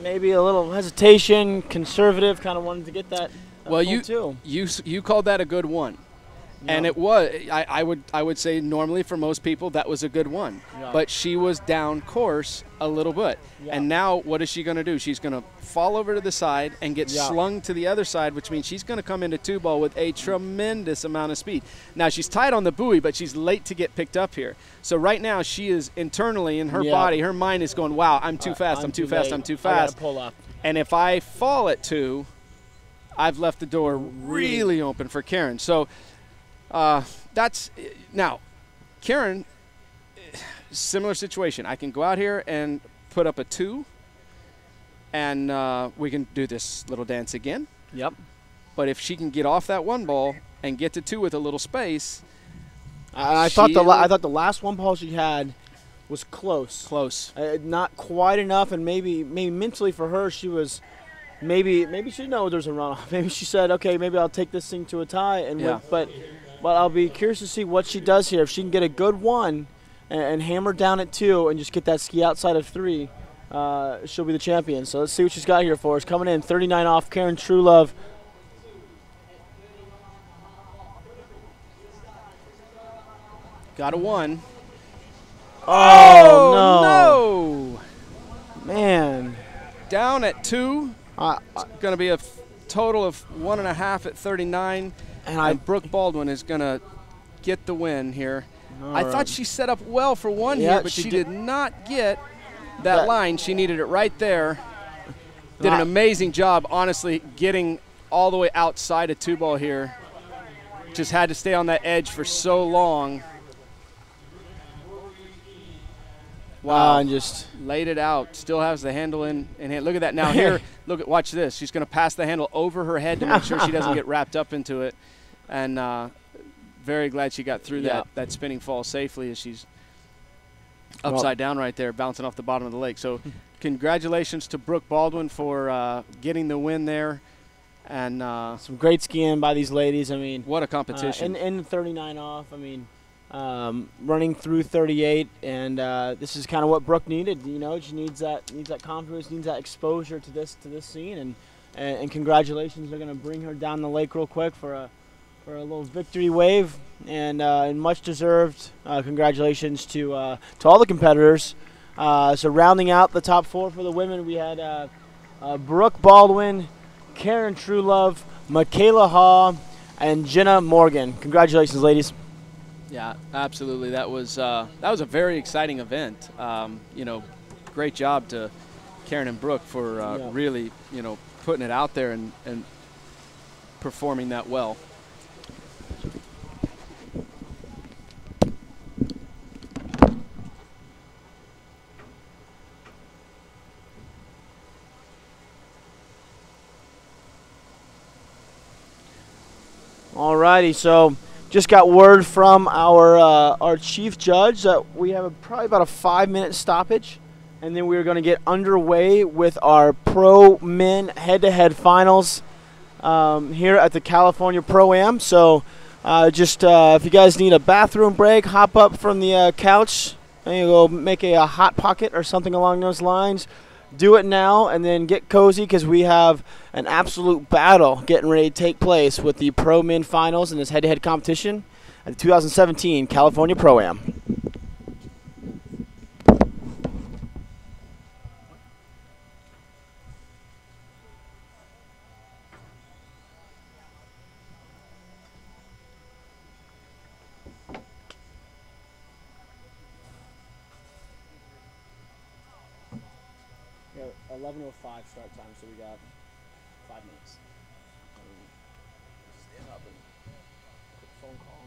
Maybe a little hesitation, conservative, kind of wanted to get that. Well, you called that a good 1. No. And it was, I would say normally for most people that was a good 1. Yeah. But she was down course a little bit. Yeah. And now what is she going to do? She's going to fall over to the side and get slung to the other side, which means she's going to come into 2 ball with a tremendous amount of speed. Now she's tight on the buoy, but she's late to get picked up here. So right now she is internally in her body, her mind is going, wow, I'm too fast, I'm too fast, I'm too fast. I gotta pull up. And if I fall at 2, I've left the door really open for Karen. So that's now Karen, similar situation. I can go out here and put up a 2 and we can do this little dance again. Yep. But if she can get off that 1 ball and get to 2 with a little space, I thought the last 1 ball she had was close. Not quite enough, and maybe mentally for her she was maybe she know there's a runoff. Maybe she said, okay, maybe I'll take this thing to a tie and win. But I'll be curious to see what she does here. If she can get a good 1 and hammer down at 2 and just get that ski outside of 3, she'll be the champion. So let's see what she's got here for us. Coming in 39 off, Karen Truelove. Got a 1. Oh, no. Man. Down at 2. It's going to be a total of 1.5 at 39. And Brooke Baldwin is going to get the win here. I thought she set up well for 1 here, but she did not get that line. She needed it right there. Did an amazing job, honestly, getting all the way outside a 2 ball here. Just had to stay on that edge for so long. Wow, and just laid it out. Still has the handle in hand. Look at that now. Here, watch this. She's going to pass the handle over her head to make sure she doesn't get wrapped up into it. And very glad she got through that spinning fall safely as she's upside down right there, bouncing off the bottom of the lake. So congratulations to Brooke Baldwin for getting the win there. And some great skiing by these ladies. I mean, what a competition. In 39 off, I mean, running through 38, and this is kind of what Brooke needed. She needs that confidence, needs that exposure to this scene, and congratulations. They're going to bring her down the lake real quick for a little victory wave, and much deserved. Congratulations to all the competitors. So rounding out the top 4 for the women, we had Brooke Baldwin, Karen Truelove, Michaela Haw, and Jenna Morgan. Congratulations, ladies. Yeah, absolutely. That was a very exciting event. Great job to Karen and Brooke for really, putting it out there and performing that well. Alrighty, so just got word from our chief judge that we have probably about a 5-minute stoppage, and then we're going to get underway with our pro men head-to-head finals here at the California Pro-Am. So if you guys need a bathroom break, hop up from the couch and you go make a hot pocket or something along those lines. Do it now and then get cozy, because we have an absolute battle getting ready to take place with the Pro Men Finals in this head-to-head competition at the 2017 California Pro-Am. Yeah, 11:05 start time, so we got 5 minutes. Stand up and quick phone call.